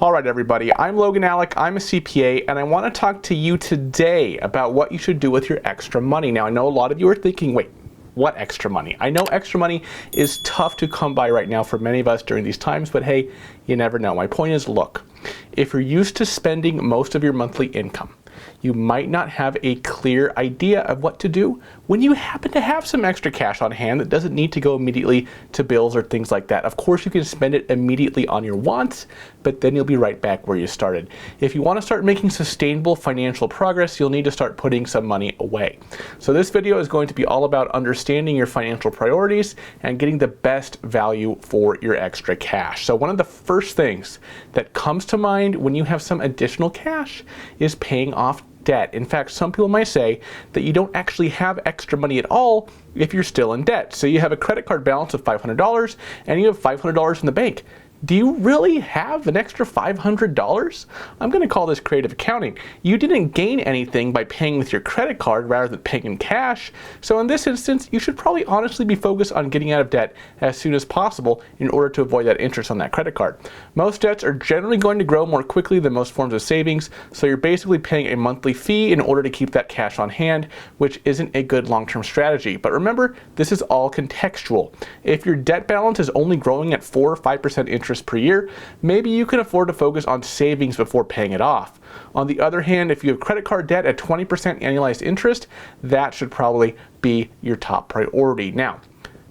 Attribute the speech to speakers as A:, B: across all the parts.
A: Alright everybody, I'm Logan Alec, I'm a CPA, and I want to talk to you today about what you should do with your extra money. Now I know a lot of you are thinking, wait, what extra money? I know extra money is tough to come by right now for many of us during these times, but hey, you never know. My point is, look, if you're used to spending most of your monthly income, you might not have a clear idea of what to do when you happen to have some extra cash on hand that doesn't need to go immediately to bills or things like that. Of course, you can spend it immediately on your wants, but then you'll be right back where you started. If you want to start making sustainable financial progress, you'll need to start putting some money away. So this video is going to be all about understanding your financial priorities and getting the best value for your extra cash. So one of the first things that comes to mind when you have some additional cash is paying off debt. In fact, some people might say that you don't actually have extra money at all if you're still in debt. So you have a credit card balance of $500 and you have $500 in the bank. Do you really have an extra $500? I'm going to call this creative accounting. You didn't gain anything by paying with your credit card rather than paying in cash. So in this instance, you should probably honestly be focused on getting out of debt as soon as possible in order to avoid that interest on that credit card. Most debts are generally going to grow more quickly than most forms of savings, so you're basically paying a monthly fee in order to keep that cash on hand, which isn't a good long-term strategy. But remember, this is all contextual. If your debt balance is only growing at 4 or 5% interest per year, maybe you can afford to focus on savings before paying it off. On the other hand, if you have credit card debt at 20% annualized interest, that should probably be your top priority. Now,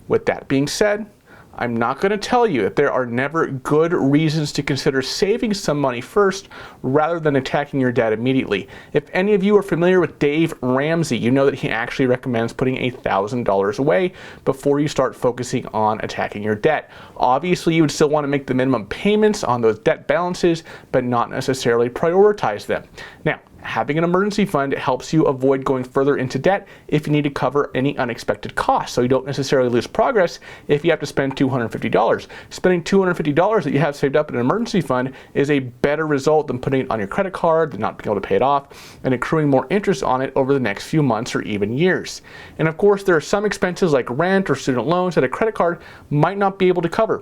A: with that being said, I'm not going to tell you that there are never good reasons to consider saving some money first rather than attacking your debt immediately. If any of you are familiar with Dave Ramsey, you know that he actually recommends putting $1,000 away before you start focusing on attacking your debt. Obviously, you would still want to make the minimum payments on those debt balances, but not necessarily prioritize them. Now, having an emergency fund helps you avoid going further into debt if you need to cover any unexpected costs. So you don't necessarily lose progress if you have to spend $250. Spending $250 that you have saved up in an emergency fund is a better result than putting it on your credit card, than not being able to pay it off, and accruing more interest on it over the next few months or even years. And of course, there are some expenses like rent or student loans that a credit card might not be able to cover.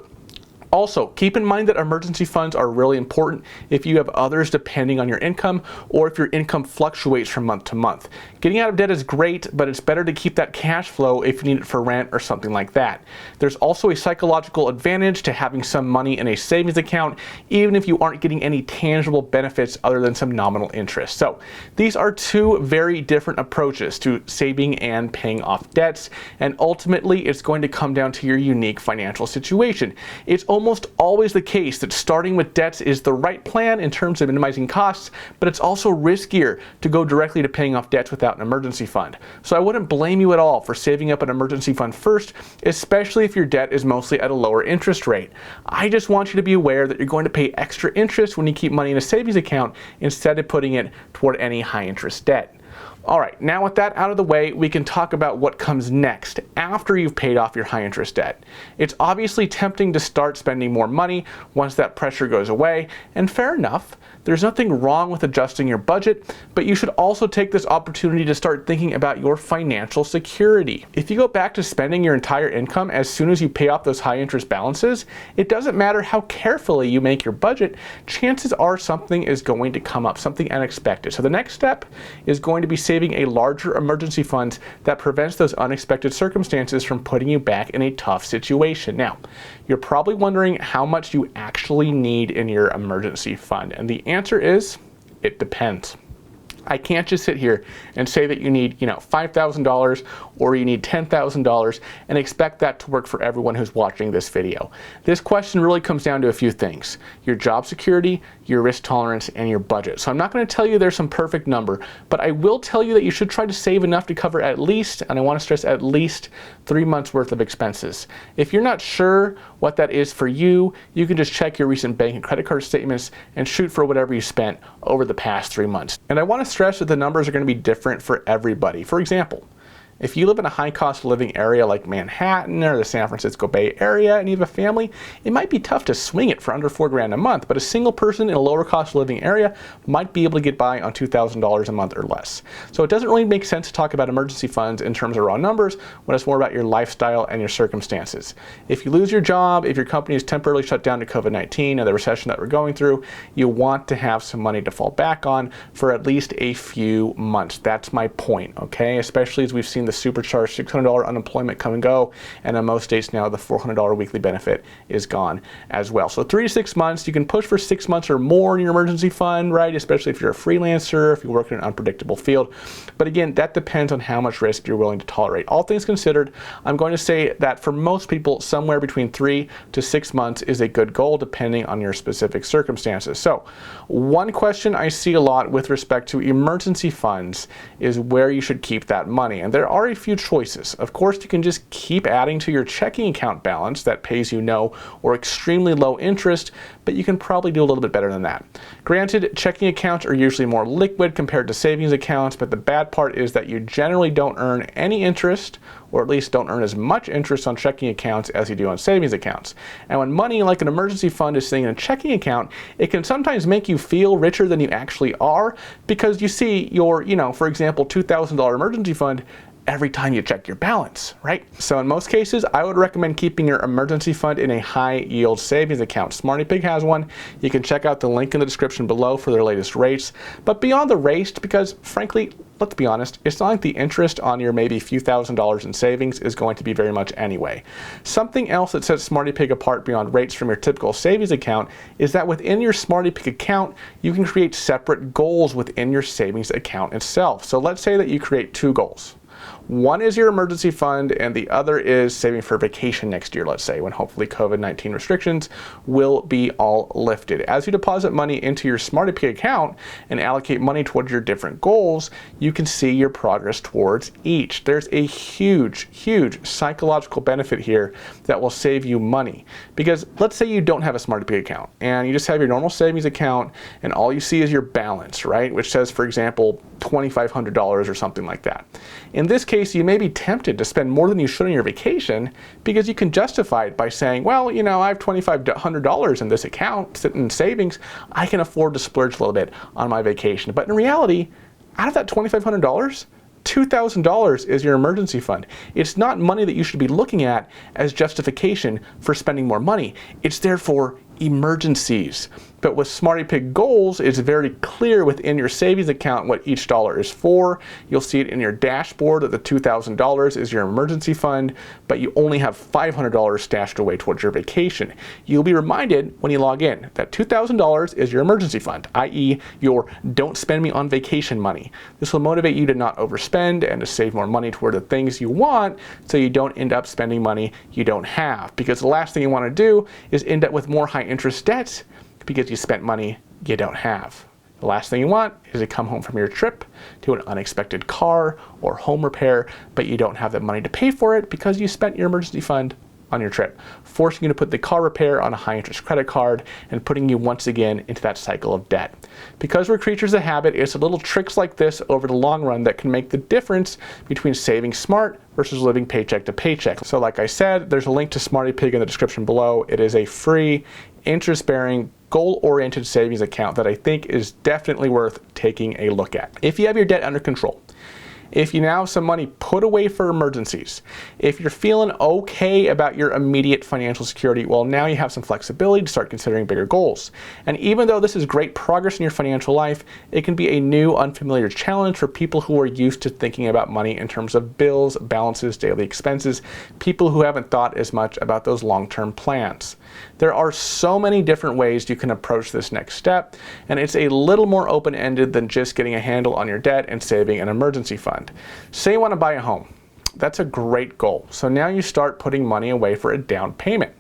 A: Also, keep in mind that emergency funds are really important if you have others depending on your income or if your income fluctuates from month to month. Getting out of debt is great, but it's better to keep that cash flow if you need it for rent or something like that. There's also a psychological advantage to having some money in a savings account, even if you aren't getting any tangible benefits other than some nominal interest. So these are two very different approaches to saving and paying off debts, and ultimately it's going to come down to your unique financial situation. It's almost always the case that starting with debts is the right plan in terms of minimizing costs, but it's also riskier to go directly to paying off debts without an emergency fund. So I wouldn't blame you at all for saving up an emergency fund first, especially if your debt is mostly at a lower interest rate. I just want you to be aware that you're going to pay extra interest when you keep money in a savings account instead of putting it toward any high interest debt. Alright, now with that out of the way, we can talk about what comes next after you've paid off your high interest debt. It's obviously tempting to start spending more money once that pressure goes away, and fair enough. There's nothing wrong with adjusting your budget, but you should also take this opportunity to start thinking about your financial security. If you go back to spending your entire income as soon as you pay off those high interest balances, it doesn't matter how carefully you make your budget, chances are something is going to come up, something unexpected. So the next step is going to be saving a larger emergency fund that prevents those unexpected circumstances from putting you back in a tough situation. Now, you're probably wondering how much you actually need in your emergency fund, and the answer is, it depends. I can't just sit here and say that you need, $5,000 or you need $10,000 and expect that to work for everyone who's watching this video. This question really comes down to a few things: your job security, your risk tolerance, and your budget. So I'm not going to tell you there's some perfect number, but I will tell you that you should try to save enough to cover at least, and I want to stress at least, 3 months worth of expenses. If you're not sure what that is for you, you can just check your recent bank and credit card statements and shoot for whatever you spent over the past 3 months. And I want to stress that the numbers are going to be different for everybody. For example, If you live in a high cost of living area like Manhattan or the San Francisco Bay Area and you have a family, it might be tough to swing it for under $4,000 a month, but a single person in a lower cost of living area might be able to get by on $2,000 a month or less. So it doesn't really make sense to talk about emergency funds in terms of raw numbers when it's more about your lifestyle and your circumstances. If you lose your job, if your company is temporarily shut down to COVID-19 or the recession that we're going through, you want to have some money to fall back on for at least a few months. That's my point, okay? Especially as we've seen the supercharged $600 unemployment come and go, and in most states now the $400 weekly benefit is gone as well. So 3 to 6 months, you can push for 6 months or more in your emergency fund, right? Especially if you're a freelancer, if you work in an unpredictable field. But again, that depends on how much risk you're willing to tolerate. All things considered, I'm going to say that for most people, somewhere between 3 to 6 months is a good goal depending on your specific circumstances. So one question I see a lot with respect to emergency funds is where you should keep that money. And there are a few choices. Of course, you can just keep adding to your checking account balance that pays you no or extremely low interest, but you can probably do a little bit better than that. Granted, checking accounts are usually more liquid compared to savings accounts, but the bad part is that you generally don't earn any interest, or at least don't earn as much interest on checking accounts as you do on savings accounts. And when money like an emergency fund is sitting in a checking account, it can sometimes make you feel richer than you actually are, because you see your, for example, $2,000 emergency fund every time you check your balance, right? So in most cases, I would recommend keeping your emergency fund in a high yield savings account. SmartyPig has one. You can check out the link in the description below for their latest rates. But beyond the rates, because frankly, let's be honest, it's not like the interest on your maybe few $1,000s in savings is going to be very much anyway. Something else that sets SmartyPig apart beyond rates from your typical savings account is that within your SmartyPig account, you can create separate goals within your savings account itself. So let's say that you create 2 goals. One is your emergency fund, and the other is saving for vacation next year, let's say, when hopefully COVID-19 restrictions will be all lifted. As you deposit money into your SmartyPig account and allocate money towards your different goals, you can see your progress towards each. There's a huge, huge psychological benefit here that will save you money. Because let's say you don't have a SmartyPig account, and you just have your normal savings account, and all you see is your balance, right? Which says, for example, $2,500 or something like that. In this case, you may be tempted to spend more than you should on your vacation because you can justify it by saying, well, I have $2,500 in this account sitting in savings. I can afford to splurge a little bit on my vacation. But in reality, out of that $2,500, $2,000 is your emergency fund. It's not money that you should be looking at as justification for spending more money. It's there for emergencies. But with SmartyPig goals, it's very clear within your savings account what each dollar is for. You'll see it in your dashboard that the $2,000 is your emergency fund, but you only have $500 stashed away towards your vacation. You'll be reminded when you log in that $2,000 is your emergency fund, i.e. your don't spend me on vacation money. This will motivate you to not overspend and to save more money toward the things you want, so you don't end up spending money you don't have. Because the last thing you want to do is end up with more high interest debts because you spent money you don't have. The last thing you want is to come home from your trip to an unexpected car or home repair, but you don't have the money to pay for it because you spent your emergency fund on your trip, forcing you to put the car repair on a high interest credit card and putting you once again into that cycle of debt. Because we're creatures of habit, it's little tricks like this over the long run that can make the difference between saving smart versus living paycheck to paycheck. So like I said, there's a link to SmartyPig in the description below. It is a free, interest-bearing, goal-oriented savings account that I think is definitely worth taking a look at. If you have your debt under control, if you now have some money put away for emergencies, if you're feeling okay about your immediate financial security, well, now you have some flexibility to start considering bigger goals. And even though this is great progress in your financial life, it can be a new, unfamiliar challenge for people who are used to thinking about money in terms of bills, balances, daily expenses, people who haven't thought as much about those long-term plans. There are so many different ways you can approach this next step, and it's a little more open-ended than just getting a handle on your debt and saving an emergency fund. Say you want to buy a home. That's a great goal. So now you start putting money away for a down payment.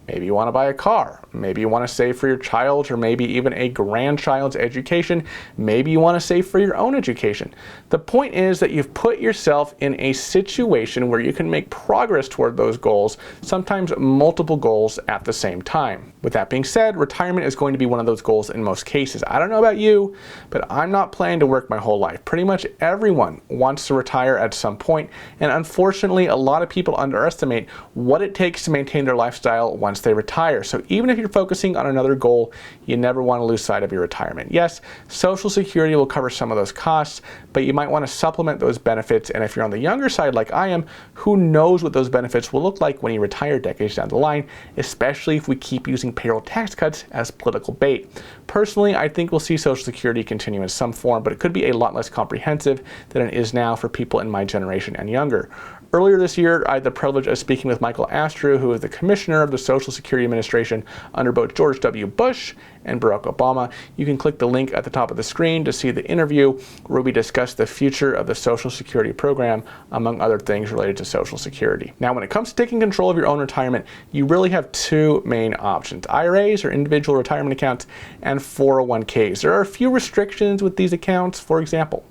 A: Maybe you want to buy a car. Maybe you want to save for your child or maybe even a grandchild's education. Maybe you want to save for your own education. The point is that you've put yourself in a situation where you can make progress toward those goals, sometimes multiple goals at the same time. With that being said, retirement is going to be one of those goals in most cases. I don't know about you, but I'm not planning to work my whole life. Pretty much everyone wants to retire at some point, and unfortunately, a lot of people underestimate what it takes to maintain their lifestyle once they retire. So even if you're focusing on another goal, you never want to lose sight of your retirement. Yes, Social Security will cover some of those costs, but you might want to supplement those benefits, and if you're on the younger side like I am, who knows what those benefits will look like when you retire decades down the line, especially if we keep using payroll tax cuts as political bait. Personally, I think we'll see Social Security continue in some form, but it could be a lot less comprehensive than it is now for people in my generation and younger. Earlier this year, I had the privilege of speaking with Michael Astrew, who is the commissioner of the Social Security Administration under both George W. Bush and Barack Obama. You can click the link at the top of the screen to see the interview where we discuss the future of the Social Security program, among other things related to Social Security. Now, when it comes to taking control of your own retirement, you really have two main options: IRAs, or individual retirement accounts, and 401ks. There are a few restrictions with these accounts. For example,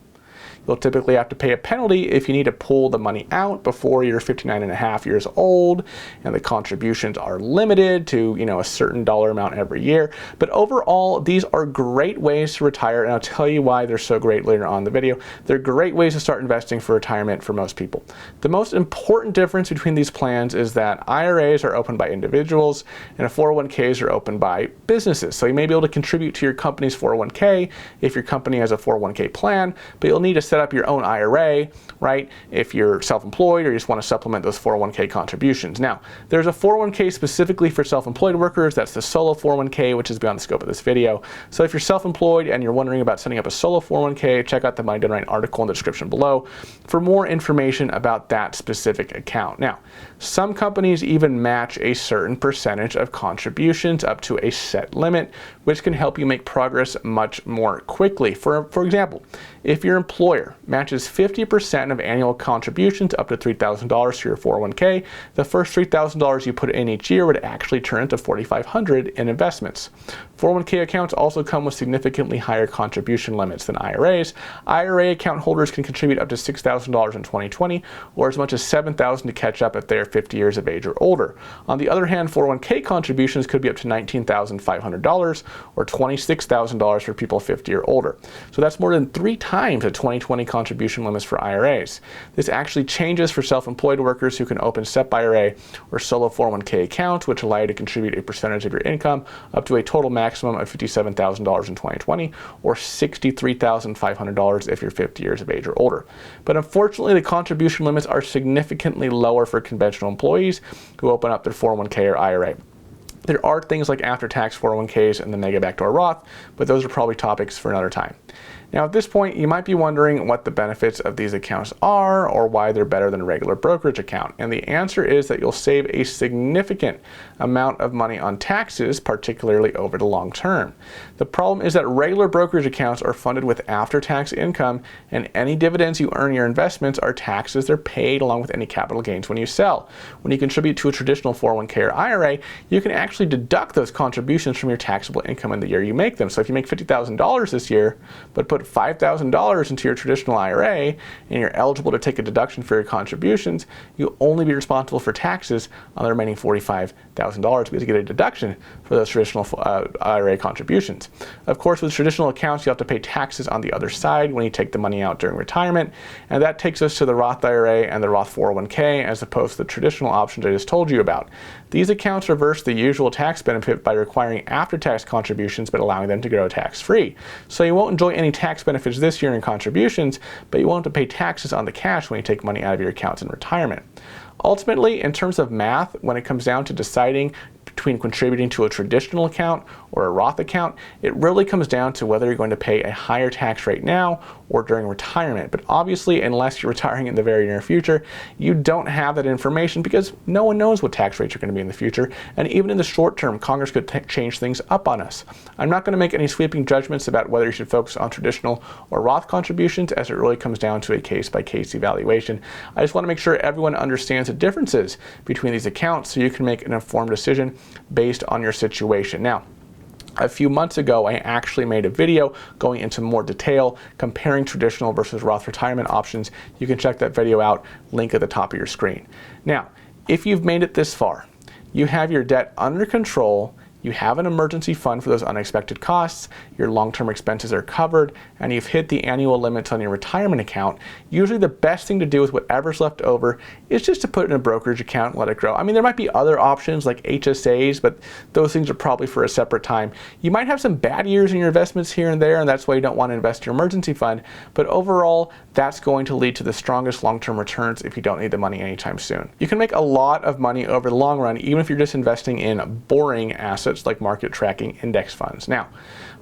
A: you'll typically have to pay a penalty if you need to pull the money out before you're 59 and a half years old, and the contributions are limited to, a certain dollar amount every year. But overall, these are great ways to retire, and I'll tell you why they're so great later on in the video. They're great ways to start investing for retirement for most people. The most important difference between these plans is that IRAs are opened by individuals and 401ks are opened by businesses. So you may be able to contribute to your company's 401k if your company has a 401k plan, but you'll need to set up your own IRA, right, if you're self-employed or you just want to supplement those 401k contributions. Now, there's a 401k specifically for self-employed workers. That's the solo 401k, which is beyond the scope of this video. So if you're self-employed and you're wondering about setting up a solo 401k, check out the Money Done Right article in the description below for more information about that specific account. Now, some companies even match a certain percentage of contributions up to a set limit, which can help you make progress much more quickly. For example, if your employer matches 50% of annual contributions up to $3,000 to your 401k, the first $3,000 you put in each year would actually turn into $4,500 in investments. 401k accounts also come with significantly higher contribution limits than IRAs. IRA account holders can contribute up to $6,000 in 2020, or as much as $7,000 to catch up if they are 50 years of age or older. On the other hand, 401k contributions could be up to $19,500 or $26,000 for people 50 or older. So that's more than 3 times the 2020 contribution limits for IRAs. This actually changes for self-employed workers who can open SEP IRA or solo 401k accounts, which allow you to contribute a percentage of your income up to a total maximum of $57,000 in 2020 or $63,500 if you're 50 years of age or older. But unfortunately, the contribution limits are significantly lower for conventional employees who open up their 401k or IRA. There are things like after-tax 401ks and the mega backdoor Roth, but those are probably topics for another time. Now, at this point, you might be wondering what the benefits of these accounts are or why they're better than a regular brokerage account. And the answer is that you'll save a significant amount of money on taxes, particularly over the long term. The problem is that regular brokerage accounts are funded with after-tax income, and any dividends you earn in your investments are taxed as they're paid along with any capital gains when you sell. When you contribute to a traditional 401k or IRA, you can actually deduct those contributions from your taxable income in the year you make them. So if you make $50,000 this year, but put $5,000 into your traditional IRA and you're eligible to take a deduction for your contributions, you'll only be responsible for taxes on the remaining $45,000 because you get a deduction for those traditional IRA contributions. Of course, with traditional accounts, you have to pay taxes on the other side when you take the money out during retirement, and that takes us to the Roth IRA and the Roth 401k as opposed to the traditional options I just told you about. These accounts reverse the usual tax benefit by requiring after-tax contributions but allowing them to grow tax-free. So you won't enjoy any tax benefits this year in contributions, but you won't have to pay taxes on the cash when you take money out of your accounts in retirement. Ultimately, in terms of math, when it comes down to deciding between contributing to a traditional account or a Roth account, it really comes down to whether you're going to pay a higher tax rate now or during retirement. But obviously, unless you're retiring in the very near future, you don't have that information because no one knows what tax rates are going to be in the future. And even in the short term, Congress could change things up on us. I'm not going to make any sweeping judgments about whether you should focus on traditional or Roth contributions, as it really comes down to a case-by-case evaluation. I just want to make sure everyone understands the differences between these accounts so you can make an informed decision based on your situation. Now, a few months ago, I actually made a video going into more detail, comparing traditional versus Roth retirement options. You can check that video out, link at the top of your screen. Now, if you've made it this far, you have your debt under control, you have an emergency fund for those unexpected costs, your long-term expenses are covered, and you've hit the annual limits on your retirement account, usually the best thing to do with whatever's left over is just to put it in a brokerage account and let it grow. I mean, there might be other options like HSAs, but those things are probably for a separate time. You might have some bad years in your investments here and there, and that's why you don't want to invest in your emergency fund, but overall, that's going to lead to the strongest long-term returns if you don't need the money anytime soon. You can make a lot of money over the long run, even if you're just investing in boring assets like market tracking index funds. Now,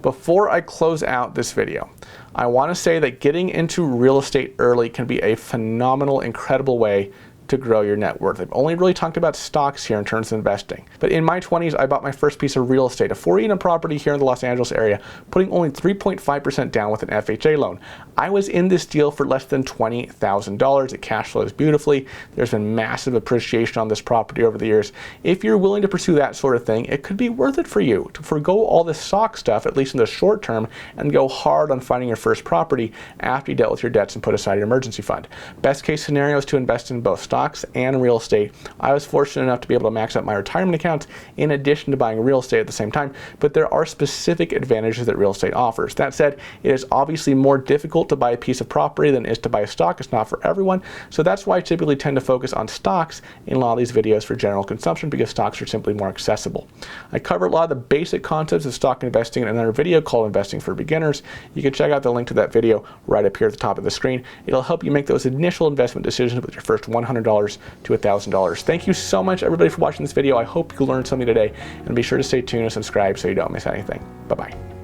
A: before I close out this video, I want to say that getting into real estate early can be a phenomenal, incredible way to grow your net worth. I've only really talked about stocks here in terms of investing. But in my 20s, I bought my first piece of real estate, a 4-unit property here in the Los Angeles area, putting only 3.5% down with an FHA loan. I was in this deal for less than $20,000. It cash flows beautifully. There's been massive appreciation on this property over the years. If you're willing to pursue that sort of thing, it could be worth it for you to forgo all this stock stuff, at least in the short term, and go hard on finding your first property after you dealt with your debts and put aside your emergency fund. Best case scenario is to invest in both stocks and real estate. I was fortunate enough to be able to max out my retirement accounts in addition to buying real estate at the same time, but there are specific advantages that real estate offers. That said, it is obviously more difficult to buy a piece of property than it is to buy a stock. It's not for everyone, so that's why I typically tend to focus on stocks in a lot of these videos for general consumption, because stocks are simply more accessible. I cover a lot of the basic concepts of stock investing in another video called Investing for Beginners. You can check out the link to that video right up here at the top of the screen. It'll help you make those initial investment decisions with your first $100 to $1,000. Thank you so much, everybody, for watching this video. I hope you learned something today, and be sure to stay tuned and subscribe so you don't miss anything. Bye-bye.